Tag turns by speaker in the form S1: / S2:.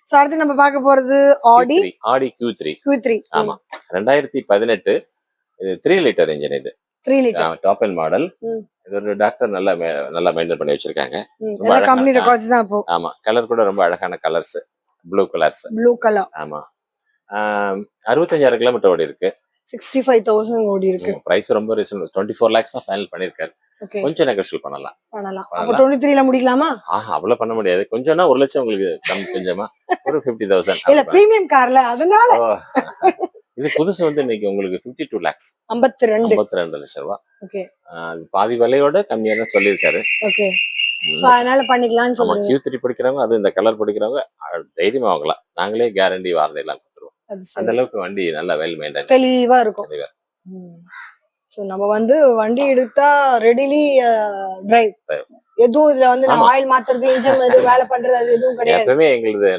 S1: So அடுத்து நம்ம பார்க்க போறது ஆடி
S2: ஆடி Q3.
S1: Q3.
S2: ஆமா 2018 இது 3 லிட்டர் இன்ஜின் இது
S1: 3 லிட்டர்
S2: டாப் அண்ட் மாடல். இது ஒரு டாக்டர் நல்லா மெயின்டைன் பண்ணி வச்சிருக்காங்க. ரொம்ப
S1: எல்லா கம்பெனி ரெக்கார்ட்ஸ் தான் இப்போ.
S2: ஆமா கலர் கூட ரொம்ப அழகான colours, blue colours.
S1: Blue colour.
S2: ஆமா 65,000 கிலோமீட்டர் ஓடி இருக்கு.
S1: 65,000 ஓடி இருக்கு.
S2: பிரைஸ் ரொம்ப ரீசனபிள். 24 lakhs தான் ஃபைனல் பண்ணிருக்காரு. கொஞ்சம் நெகோஷியேட் பண்ணலாம்.
S1: அப்ப 23 ல முடிக்கலாமா?
S2: அவ்வளவு பண்ண முடியாது. கொஞ்சம்னா 1 லட்சம் உங்களுக்கு கம்மி, கொஞ்சமா ஒரு 50,000.
S1: இல்ல பிரீமியம் கார்ல அதனால
S2: இது புதுசு வந்து இன்னைக்கு உங்களுக்கு 52 lakhs.
S1: 52
S2: லட்சம் ரூபாய்.
S1: ஓகே.
S2: பாதி விலையோட கம்மியா தான் சொல்லியிருக்காரு.
S1: ஓகே. சோ அதனால பண்ணிக்கலாம்னு சொல்லுங்க.
S2: Q3 படிக்கிறவங்க, அது இந்த கலர் படிக்கிறவங்க தைரியமா வாங்கலாம். நாங்களே கேரண்டி வாரண்டி எல்லாம் கொடுத்துருவோம். அந்த அளவுக்கு வண்டி நல்லா வெல் மெயின்டைன்,
S1: தெளிவா இருக்கும். சோ நம்ம வந்து வண்டி எடுத்தா ரெடிலி டிரைவ். எதுவும் இதுல வந்து ஆயில் மாத்துறது, இன்ஜின் எதுவும் வேலை பண்றது எதுவும் கிடையாது.
S2: எப்பவுமே எங்களுது